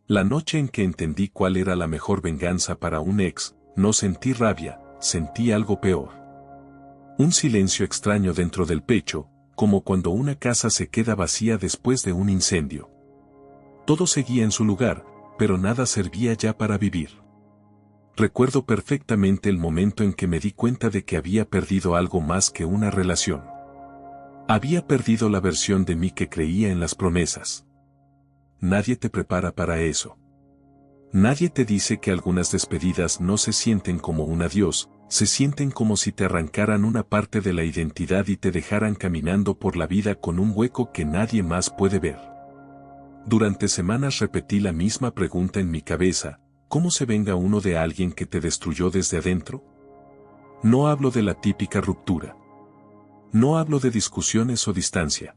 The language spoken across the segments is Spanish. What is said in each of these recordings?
La noche en que entendí cuál era la mejor venganza para un ex, no sentí rabia, sentí algo peor. Un silencio extraño dentro del pecho, como cuando una casa se queda vacía después de un incendio. Todo seguía en su lugar, pero nada servía ya para vivir. Recuerdo perfectamente el momento en que me di cuenta de que había perdido algo más que una relación. Había perdido la versión de mí que creía en las promesas. Nadie te prepara para eso. Nadie te dice que algunas despedidas no se sienten como un adiós, se sienten como si te arrancaran una parte de la identidad y te dejaran caminando por la vida con un hueco que nadie más puede ver. Durante semanas repetí la misma pregunta en mi cabeza: ¿cómo se venga uno de alguien que te destruyó desde adentro? No hablo de la típica ruptura. No hablo de discusiones o distancia.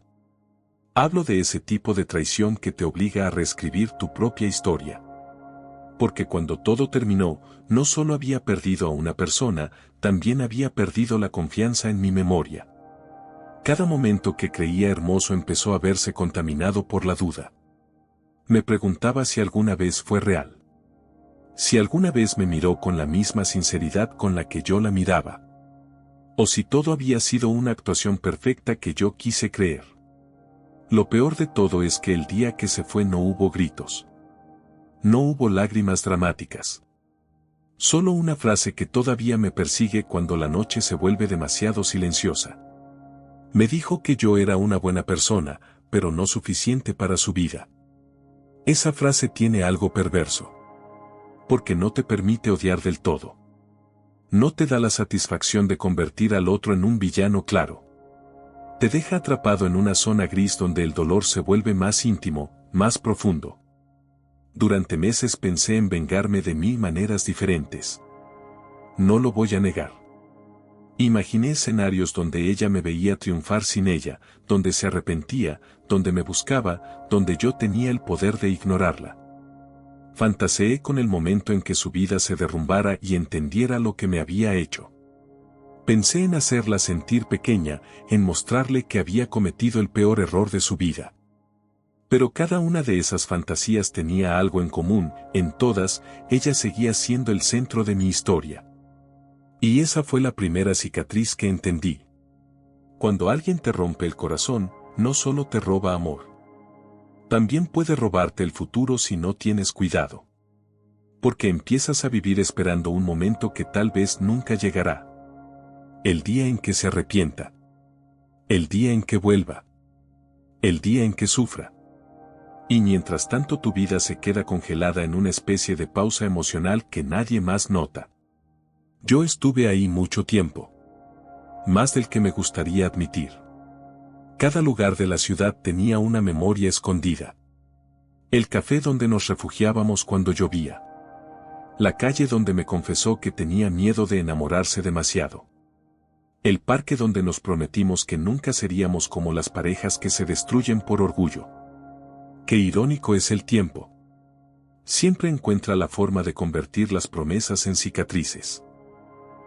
Hablo de ese tipo de traición que te obliga a reescribir tu propia historia. Porque cuando todo terminó, no solo había perdido a una persona, también había perdido la confianza en mi memoria. Cada momento que creía hermoso empezó a verse contaminado por la duda. Me preguntaba si alguna vez fue real. Si alguna vez me miró con la misma sinceridad con la que yo la miraba. O si todo había sido una actuación perfecta que yo quise creer. Lo peor de todo es que el día que se fue no hubo gritos. No hubo lágrimas dramáticas. Solo una frase que todavía me persigue cuando la noche se vuelve demasiado silenciosa. Me dijo que yo era una buena persona, pero no suficiente para su vida. Esa frase tiene algo perverso. Porque no te permite odiar del todo. No te da la satisfacción de convertir al otro en un villano claro. Te deja atrapado en una zona gris donde el dolor se vuelve más íntimo, más profundo. Durante meses pensé en vengarme de 1000 maneras diferentes. No lo voy a negar. Imaginé escenarios donde ella me veía triunfar sin ella, donde se arrepentía, donde me buscaba, donde yo tenía el poder de ignorarla. Fantaseé con el momento en que su vida se derrumbara y entendiera lo que me había hecho. Pensé en hacerla sentir pequeña, en mostrarle que había cometido el peor error de su vida. Pero cada una de esas fantasías tenía algo en común: en todas, ella seguía siendo el centro de mi historia. Y esa fue la primera cicatriz que entendí. Cuando alguien te rompe el corazón, no solo te roba amor. También puede robarte el futuro si no tienes cuidado. Porque empiezas a vivir esperando un momento que tal vez nunca llegará. El día en que se arrepienta. El día en que vuelva. El día en que sufra. Y mientras tanto tu vida se queda congelada en una especie de pausa emocional que nadie más nota. Yo estuve ahí mucho tiempo. Más del que me gustaría admitir. Cada lugar de la ciudad tenía una memoria escondida. El café donde nos refugiábamos cuando llovía. La calle donde me confesó que tenía miedo de enamorarse demasiado. El parque donde nos prometimos que nunca seríamos como las parejas que se destruyen por orgullo. Qué irónico es el tiempo. Siempre encuentra la forma de convertir las promesas en cicatrices.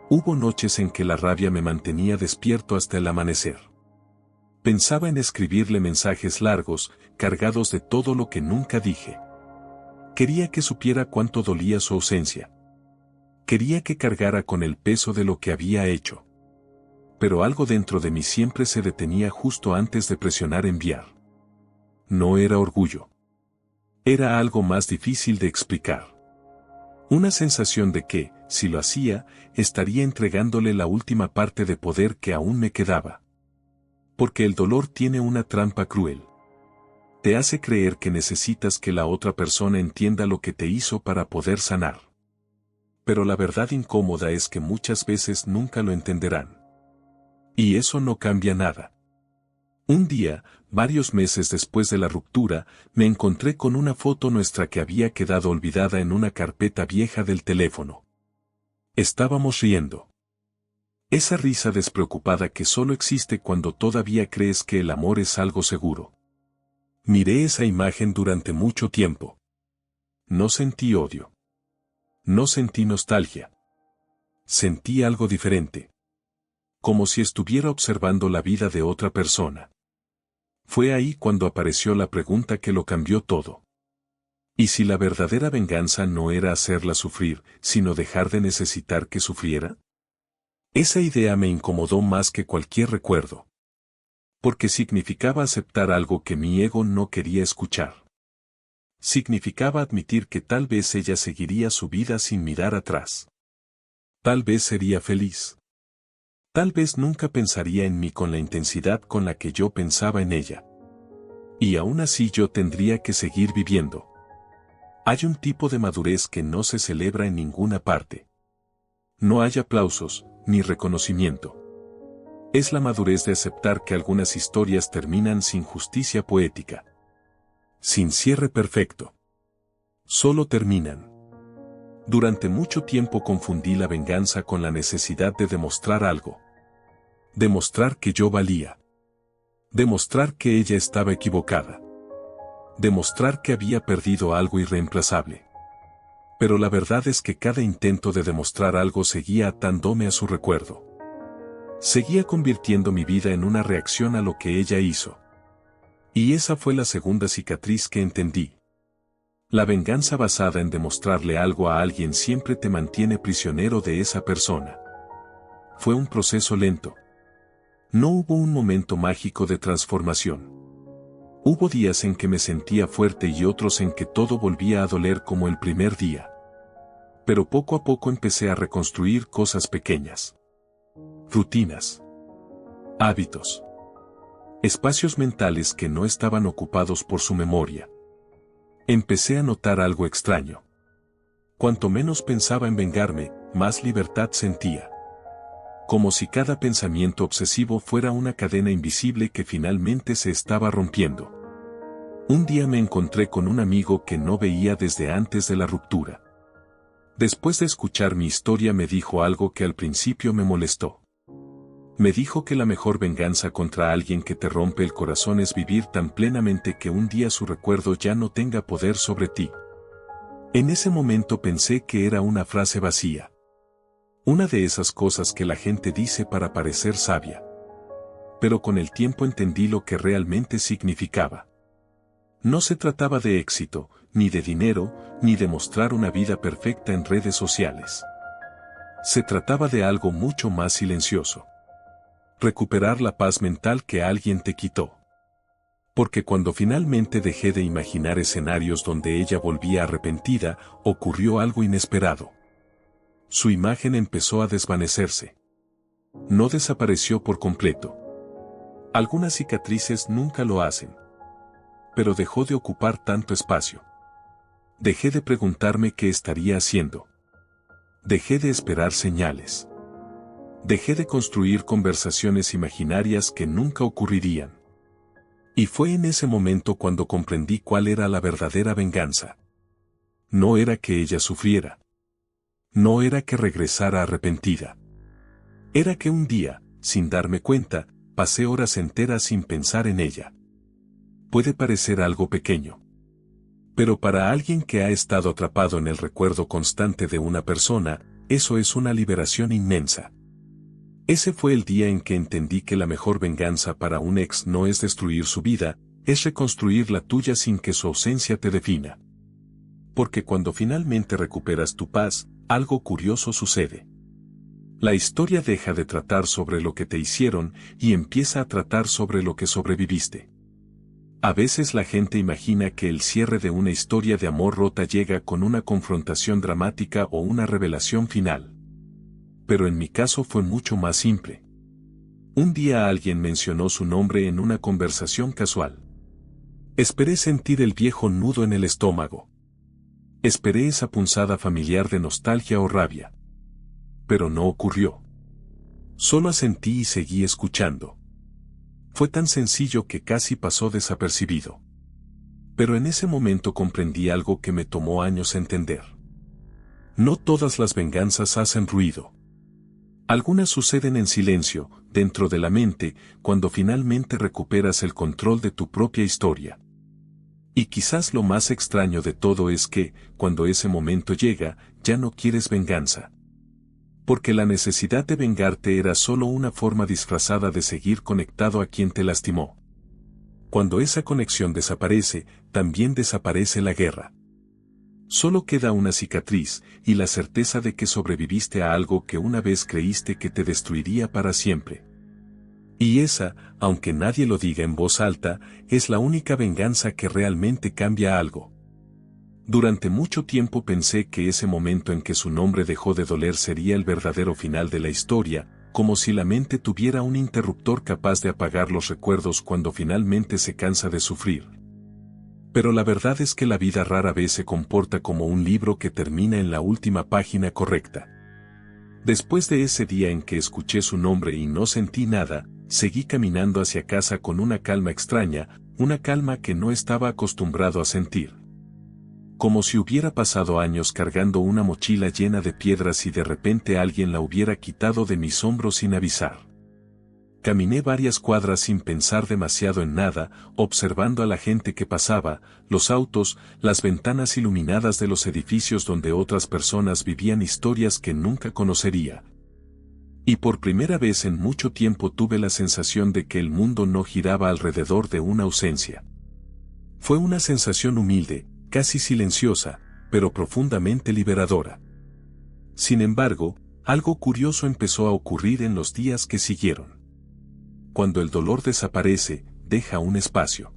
Hubo noches en que la rabia me mantenía despierto hasta el amanecer. Pensaba en escribirle mensajes largos, cargados de todo lo que nunca dije. Quería que supiera cuánto dolía su ausencia. Quería que cargara con el peso de lo que había hecho. Pero algo dentro de mí siempre se detenía justo antes de presionar enviar. No era orgullo. Era algo más difícil de explicar. Una sensación de que, si lo hacía, estaría entregándole la última parte de poder que aún me quedaba. Porque el dolor tiene una trampa cruel. Te hace creer que necesitas que la otra persona entienda lo que te hizo para poder sanar. Pero la verdad incómoda es que muchas veces nunca lo entenderán. Y eso no cambia nada. Un día, varios meses después de la ruptura, me encontré con una foto nuestra que había quedado olvidada en una carpeta vieja del teléfono. Estábamos riendo. Esa risa despreocupada que solo existe cuando todavía crees que el amor es algo seguro. Miré esa imagen durante mucho tiempo. No sentí odio. No sentí nostalgia. Sentí algo diferente. Como si estuviera observando la vida de otra persona. Fue ahí cuando apareció la pregunta que lo cambió todo. ¿Y si la verdadera venganza no era hacerla sufrir, sino dejar de necesitar que sufriera? Esa idea me incomodó más que cualquier recuerdo. Porque significaba aceptar algo que mi ego no quería escuchar. Significaba admitir que tal vez ella seguiría su vida sin mirar atrás. Tal vez sería feliz. Tal vez nunca pensaría en mí con la intensidad con la que yo pensaba en ella. Y aún así yo tendría que seguir viviendo. Hay un tipo de madurez que no se celebra en ninguna parte. No hay aplausos, ni reconocimiento. Es la madurez de aceptar que algunas historias terminan sin justicia poética. Sin cierre perfecto. Solo terminan. Durante mucho tiempo confundí la venganza con la necesidad de demostrar algo. Demostrar que yo valía. Demostrar que ella estaba equivocada. Demostrar que había perdido algo irreemplazable. Pero la verdad es que cada intento de demostrar algo seguía atándome a su recuerdo. Seguía convirtiendo mi vida en una reacción a lo que ella hizo. Y esa fue la segunda cicatriz que entendí. La venganza basada en demostrarle algo a alguien siempre te mantiene prisionero de esa persona. Fue un proceso lento. No hubo un momento mágico de transformación. Hubo días en que me sentía fuerte y otros en que todo volvía a doler como el primer día. Pero poco a poco empecé a reconstruir cosas pequeñas. Rutinas. Hábitos. Espacios mentales que no estaban ocupados por su memoria. Empecé a notar algo extraño. Cuanto menos pensaba en vengarme, más libertad sentía. Como si cada pensamiento obsesivo fuera una cadena invisible que finalmente se estaba rompiendo. Un día me encontré con un amigo que no veía desde antes de la ruptura. Después de escuchar mi historia me dijo algo que al principio me molestó. Me dijo que la mejor venganza contra alguien que te rompe el corazón es vivir tan plenamente que un día su recuerdo ya no tenga poder sobre ti. En ese momento pensé que era una frase vacía. Una de esas cosas que la gente dice para parecer sabia. Pero con el tiempo entendí lo que realmente significaba. No se trataba de éxito, ni de dinero, ni de mostrar una vida perfecta en redes sociales. Se trataba de algo mucho más silencioso. Recuperar la paz mental que alguien te quitó. Porque cuando finalmente dejé de imaginar escenarios donde ella volvía arrepentida, ocurrió algo inesperado. Su imagen empezó a desvanecerse. No desapareció por completo. Algunas cicatrices nunca lo hacen. Pero dejó de ocupar tanto espacio. Dejé de preguntarme qué estaría haciendo. Dejé de esperar señales. Dejé de construir conversaciones imaginarias que nunca ocurrirían. Y fue en ese momento cuando comprendí cuál era la verdadera venganza. No era que ella sufriera. No era que regresara arrepentida. Era que un día, sin darme cuenta, pasé horas enteras sin pensar en ella. Puede parecer algo pequeño. Pero para alguien que ha estado atrapado en el recuerdo constante de una persona, eso es una liberación inmensa. Ese fue el día en que entendí que la mejor venganza para un ex no es destruir su vida, es reconstruir la tuya sin que su ausencia te defina. Porque cuando finalmente recuperas tu paz, algo curioso sucede. La historia deja de tratar sobre lo que te hicieron y empieza a tratar sobre lo que sobreviviste. A veces la gente imagina que el cierre de una historia de amor rota llega con una confrontación dramática o una revelación final. Pero en mi caso fue mucho más simple. Un día alguien mencionó su nombre en una conversación casual. Esperé sentir el viejo nudo en el estómago. Esperé esa punzada familiar de nostalgia o rabia. Pero no ocurrió. Solo asentí y seguí escuchando. Fue tan sencillo que casi pasó desapercibido. Pero en ese momento comprendí algo que me tomó años entender. No todas las venganzas hacen ruido. Algunas suceden en silencio, dentro de la mente, cuando finalmente recuperas el control de tu propia historia. Y quizás lo más extraño de todo es que, cuando ese momento llega, ya no quieres venganza. Porque la necesidad de vengarte era solo una forma disfrazada de seguir conectado a quien te lastimó. Cuando esa conexión desaparece, también desaparece la guerra. Solo queda una cicatriz y la certeza de que sobreviviste a algo que una vez creíste que te destruiría para siempre. Y esa, aunque nadie lo diga en voz alta, es la única venganza que realmente cambia algo. Durante mucho tiempo pensé que ese momento en que su nombre dejó de doler sería el verdadero final de la historia, como si la mente tuviera un interruptor capaz de apagar los recuerdos cuando finalmente se cansa de sufrir. Pero la verdad es que la vida rara vez se comporta como un libro que termina en la última página correcta. Después de ese día en que escuché su nombre y no sentí nada, seguí caminando hacia casa con una calma extraña, una calma que no estaba acostumbrado a sentir. Como si hubiera pasado años cargando una mochila llena de piedras y de repente alguien la hubiera quitado de mis hombros sin avisar. Caminé varias cuadras sin pensar demasiado en nada, observando a la gente que pasaba, los autos, las ventanas iluminadas de los edificios donde otras personas vivían historias que nunca conocería. Y por primera vez en mucho tiempo tuve la sensación de que el mundo no giraba alrededor de una ausencia. Fue una sensación humilde, casi silenciosa, pero profundamente liberadora. Sin embargo, algo curioso empezó a ocurrir en los días que siguieron. Cuando el dolor desaparece, deja un espacio.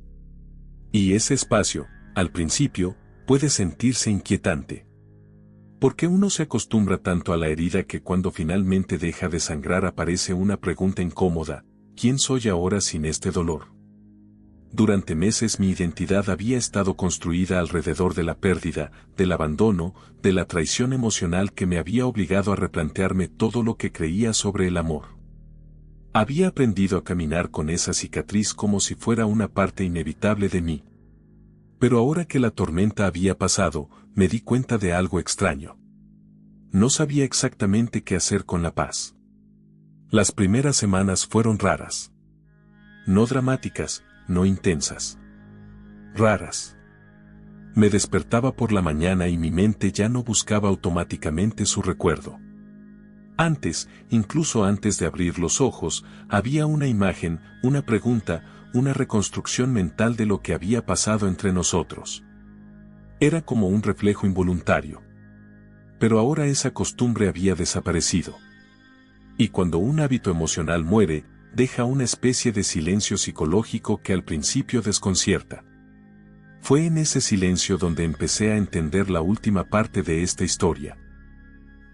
Y ese espacio, al principio, puede sentirse inquietante. Porque uno se acostumbra tanto a la herida que cuando finalmente deja de sangrar aparece una pregunta incómoda: ¿quién soy ahora sin este dolor? Durante meses mi identidad había estado construida alrededor de la pérdida, del abandono, de la traición emocional que me había obligado a replantearme todo lo que creía sobre el amor. Había aprendido a caminar con esa cicatriz como si fuera una parte inevitable de mí. Pero ahora que la tormenta había pasado, me di cuenta de algo extraño. No sabía exactamente qué hacer con la paz. Las primeras semanas fueron raras. No dramáticas, no intensas. Raras. Me despertaba por la mañana y mi mente ya no buscaba automáticamente su recuerdo. Antes, incluso antes de abrir los ojos, había una imagen, una pregunta, una reconstrucción mental de lo que había pasado entre nosotros. Era como un reflejo involuntario. Pero ahora esa costumbre había desaparecido. Y cuando un hábito emocional muere, deja una especie de silencio psicológico que al principio desconcierta. Fue en ese silencio donde empecé a entender la última parte de esta historia.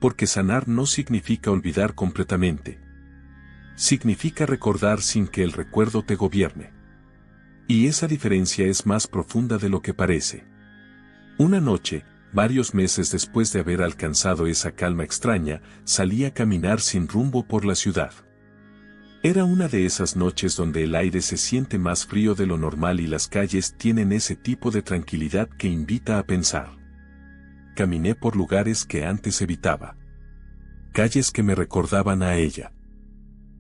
Porque sanar no significa olvidar completamente. Significa recordar sin que el recuerdo te gobierne. Y esa diferencia es más profunda de lo que parece. Una noche, varios meses después de haber alcanzado esa calma extraña, salí a caminar sin rumbo por la ciudad. Era una de esas noches donde el aire se siente más frío de lo normal y las calles tienen ese tipo de tranquilidad que invita a pensar. Caminé por lugares que antes evitaba. Calles que me recordaban a ella.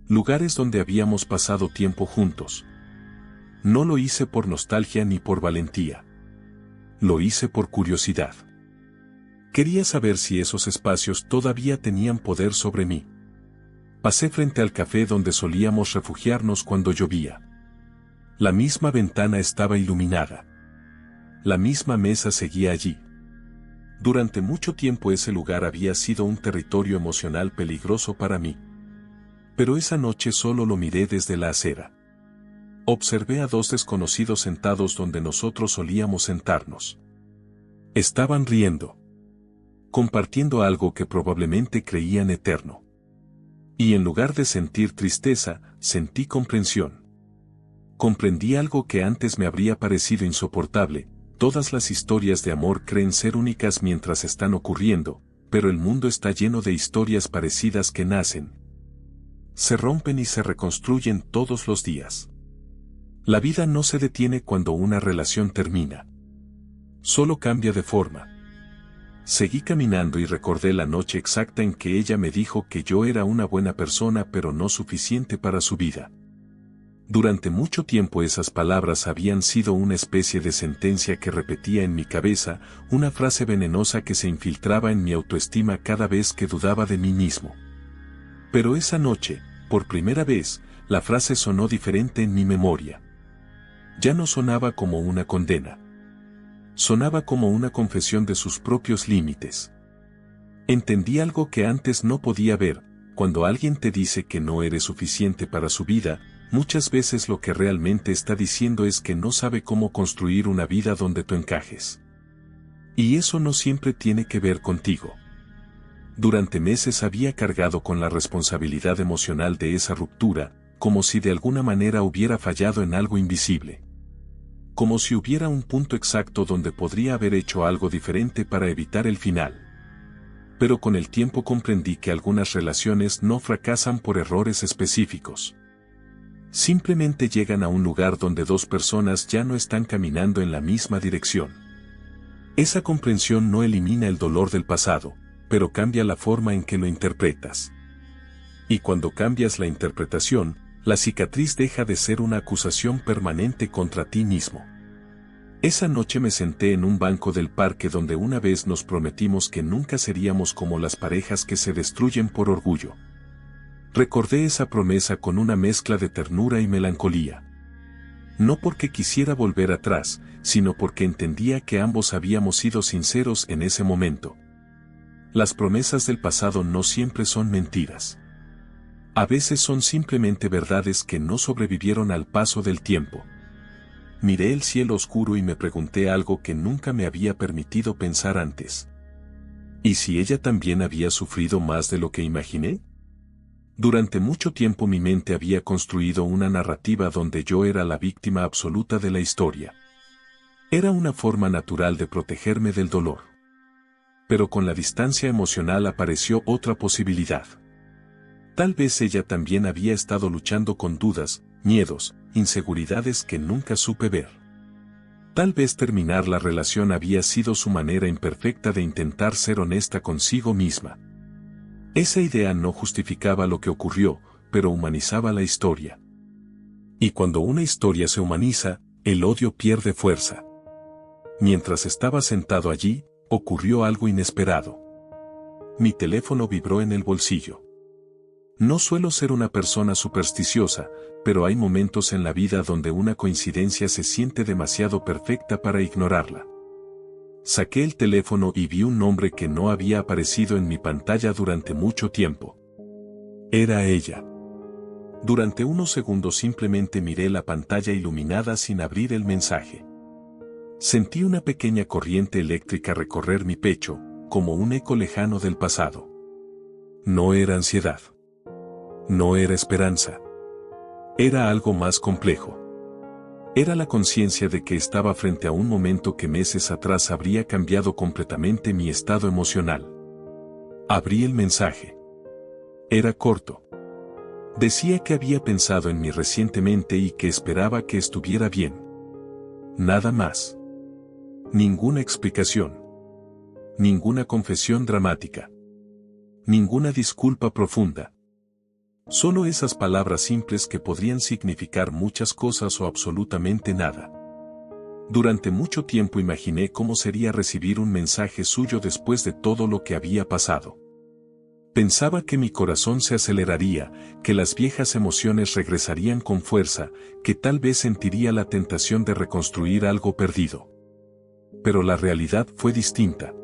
Lugares donde habíamos pasado tiempo juntos. No lo hice por nostalgia ni por valentía. Lo hice por curiosidad. Quería saber si esos espacios todavía tenían poder sobre mí. Pasé frente al café donde solíamos refugiarnos cuando llovía. La misma ventana estaba iluminada. La misma mesa seguía allí. Durante mucho tiempo ese lugar había sido un territorio emocional peligroso para mí. Pero esa noche solo lo miré desde la acera. Observé a dos desconocidos sentados donde nosotros solíamos sentarnos. Estaban riendo. Compartiendo algo que probablemente creían eterno. Y en lugar de sentir tristeza, sentí comprensión. Comprendí algo que antes me habría parecido insoportable. Todas las historias de amor creen ser únicas mientras están ocurriendo, pero el mundo está lleno de historias parecidas que nacen, se rompen y se reconstruyen todos los días. La vida no se detiene cuando una relación termina. Solo cambia de forma. Seguí caminando y recordé la noche exacta en que ella me dijo que yo era una buena persona pero no suficiente para su vida. Durante mucho tiempo esas palabras habían sido una especie de sentencia que repetía en mi cabeza, una frase venenosa que se infiltraba en mi autoestima cada vez que dudaba de mí mismo. Pero esa noche, por primera vez, la frase sonó diferente en mi memoria. Ya no sonaba como una condena. Sonaba como una confesión de sus propios límites. Entendí algo que antes no podía ver: cuando alguien te dice que no eres suficiente para su vida, muchas veces lo que realmente está diciendo es que no sabe cómo construir una vida donde tú encajes. Y eso no siempre tiene que ver contigo. Durante meses había cargado con la responsabilidad emocional de esa ruptura, como si de alguna manera hubiera fallado en algo invisible. Como si hubiera un punto exacto donde podría haber hecho algo diferente para evitar el final. Pero con el tiempo comprendí que algunas relaciones no fracasan por errores específicos. Simplemente llegan a un lugar donde dos personas ya no están caminando en la misma dirección. Esa comprensión no elimina el dolor del pasado, pero cambia la forma en que lo interpretas. Y cuando cambias la interpretación, la cicatriz deja de ser una acusación permanente contra ti mismo. Esa noche me senté en un banco del parque donde una vez nos prometimos que nunca seríamos como las parejas que se destruyen por orgullo. Recordé esa promesa con una mezcla de ternura y melancolía. No porque quisiera volver atrás, sino porque entendía que ambos habíamos sido sinceros en ese momento. Las promesas del pasado no siempre son mentiras. A veces son simplemente verdades que no sobrevivieron al paso del tiempo. Miré el cielo oscuro y me pregunté algo que nunca me había permitido pensar antes. ¿Y si ella también había sufrido más de lo que imaginé? Durante mucho tiempo mi mente había construido una narrativa donde yo era la víctima absoluta de la historia. Era una forma natural de protegerme del dolor. Pero con la distancia emocional apareció otra posibilidad. Tal vez ella también había estado luchando con dudas, miedos, inseguridades que nunca supe ver. Tal vez terminar la relación había sido su manera imperfecta de intentar ser honesta consigo misma. Esa idea no justificaba lo que ocurrió, pero humanizaba la historia. Y cuando una historia se humaniza, el odio pierde fuerza. Mientras estaba sentado allí, ocurrió algo inesperado. Mi teléfono vibró en el bolsillo. No suelo ser una persona supersticiosa, pero hay momentos en la vida donde una coincidencia se siente demasiado perfecta para ignorarla. Saqué el teléfono y vi un nombre que no había aparecido en mi pantalla durante mucho tiempo. Era ella. Durante unos segundos simplemente miré la pantalla iluminada sin abrir el mensaje. Sentí una pequeña corriente eléctrica recorrer mi pecho, como un eco lejano del pasado. No era ansiedad. No era esperanza. Era algo más complejo. Era la conciencia de que estaba frente a un momento que meses atrás habría cambiado completamente mi estado emocional. Abrí el mensaje. Era corto. Decía que había pensado en mí recientemente y que esperaba que estuviera bien. Nada más. Ninguna explicación. Ninguna confesión dramática. Ninguna disculpa profunda. Solo esas palabras simples que podrían significar muchas cosas o absolutamente nada. Durante mucho tiempo imaginé cómo sería recibir un mensaje suyo después de todo lo que había pasado. Pensaba que mi corazón se aceleraría, que las viejas emociones regresarían con fuerza, que tal vez sentiría la tentación de reconstruir algo perdido. Pero la realidad fue distinta.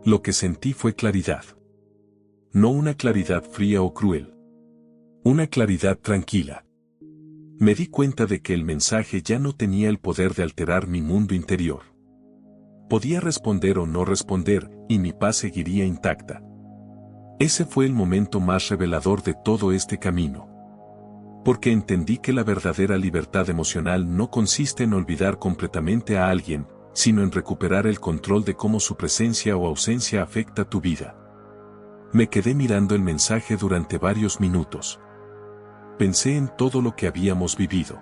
Lo que sentí fue claridad. No una claridad fría o cruel. Una claridad tranquila. Me di cuenta de que el mensaje ya no tenía el poder de alterar mi mundo interior. Podía responder o no responder, y mi paz seguiría intacta. Ese fue el momento más revelador de todo este camino. Porque entendí que la verdadera libertad emocional no consiste en olvidar completamente a alguien, sino en recuperar el control de cómo su presencia o ausencia afecta tu vida. Me quedé mirando el mensaje durante varios minutos. Pensé en todo lo que habíamos vivido.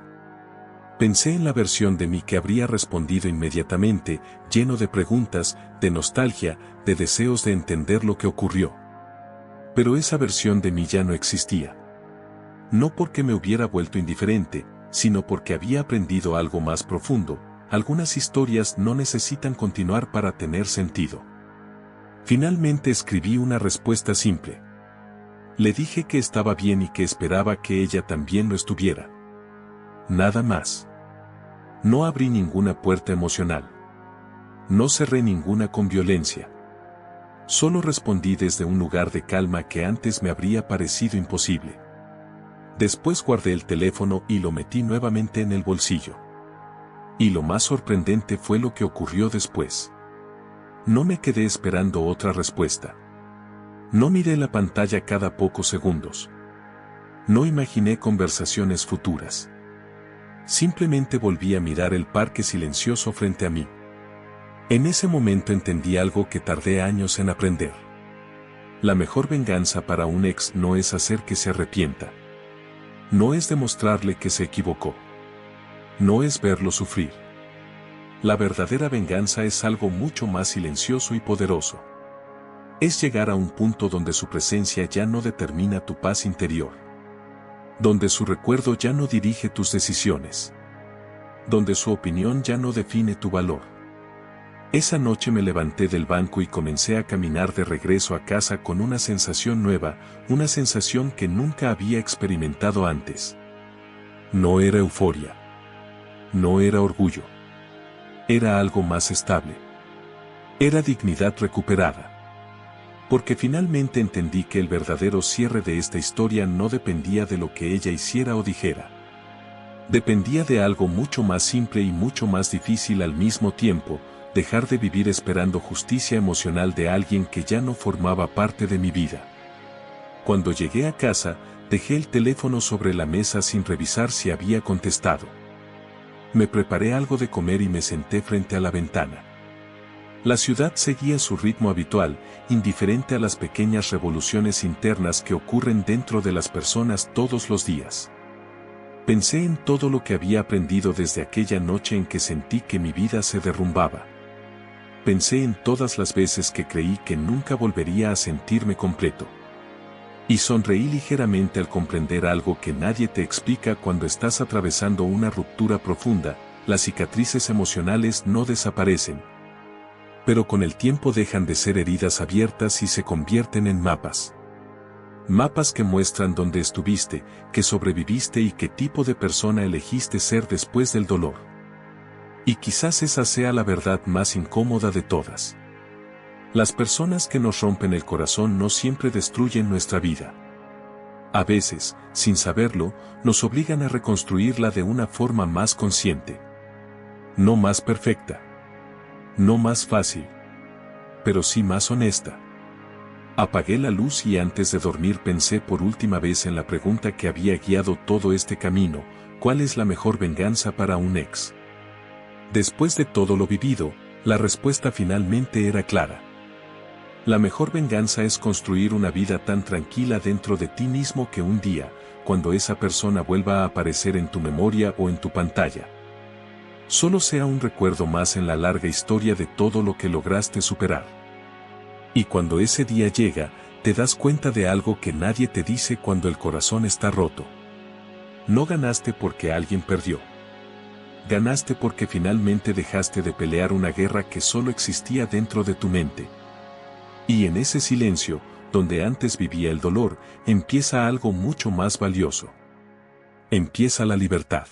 Pensé en la versión de mí que habría respondido inmediatamente, lleno de preguntas, de nostalgia, de deseos de entender lo que ocurrió. Pero esa versión de mí ya no existía. No porque me hubiera vuelto indiferente, sino porque había aprendido algo más profundo. Algunas historias no necesitan continuar para tener sentido. Finalmente escribí una respuesta simple. Le dije que estaba bien y que esperaba que ella también lo estuviera. Nada más. No abrí ninguna puerta emocional. No cerré ninguna con violencia. Solo respondí desde un lugar de calma que antes me habría parecido imposible. Después guardé el teléfono y lo metí nuevamente en el bolsillo. Y lo más sorprendente fue lo que ocurrió después. No me quedé esperando otra respuesta. No miré la pantalla cada pocos segundos. No imaginé conversaciones futuras. Simplemente volví a mirar el parque silencioso frente a mí. En ese momento entendí algo que tardé años en aprender. La mejor venganza para un ex no es hacer que se arrepienta. No es demostrarle que se equivocó. No es verlo sufrir. La verdadera venganza es algo mucho más silencioso y poderoso. Es llegar a un punto donde su presencia ya no determina tu paz interior. Donde su recuerdo ya no dirige tus decisiones. Donde su opinión ya no define tu valor. Esa noche me levanté del banco y comencé a caminar de regreso a casa con una sensación nueva, una sensación que nunca había experimentado antes. No era euforia. No era orgullo. Era algo más estable. Era dignidad recuperada. Porque finalmente entendí que el verdadero cierre de esta historia no dependía de lo que ella hiciera o dijera. Dependía de algo mucho más simple y mucho más difícil al mismo tiempo: dejar de vivir esperando justicia emocional de alguien que ya no formaba parte de mi vida. Cuando llegué a casa, dejé el teléfono sobre la mesa sin revisar si había contestado. Me preparé algo de comer y me senté frente a la ventana. La ciudad seguía su ritmo habitual, indiferente a las pequeñas revoluciones internas que ocurren dentro de las personas todos los días. Pensé en todo lo que había aprendido desde aquella noche en que sentí que mi vida se derrumbaba. Pensé en todas las veces que creí que nunca volvería a sentirme completo. Y sonreí ligeramente al comprender algo que nadie te explica cuando estás atravesando una ruptura profunda: las cicatrices emocionales no desaparecen. Pero con el tiempo dejan de ser heridas abiertas y se convierten en mapas. Mapas que muestran dónde estuviste, qué sobreviviste y qué tipo de persona elegiste ser después del dolor. Y quizás esa sea la verdad más incómoda de todas. Las personas que nos rompen el corazón no siempre destruyen nuestra vida. A veces, sin saberlo, nos obligan a reconstruirla de una forma más consciente. No más perfecta. No más fácil. Pero sí más honesta. Apagué la luz y antes de dormir pensé por última vez en la pregunta que había guiado todo este camino: ¿cuál es la mejor venganza para un ex? Después de todo lo vivido, la respuesta finalmente era clara. La mejor venganza es construir una vida tan tranquila dentro de ti mismo que un día, cuando esa persona vuelva a aparecer en tu memoria o en tu pantalla, solo sea un recuerdo más en la larga historia de todo lo que lograste superar. Y cuando ese día llega, te das cuenta de algo que nadie te dice cuando el corazón está roto. No ganaste porque alguien perdió. Ganaste porque finalmente dejaste de pelear una guerra que solo existía dentro de tu mente. Y en ese silencio, donde antes vivía el dolor, empieza algo mucho más valioso. Empieza la libertad.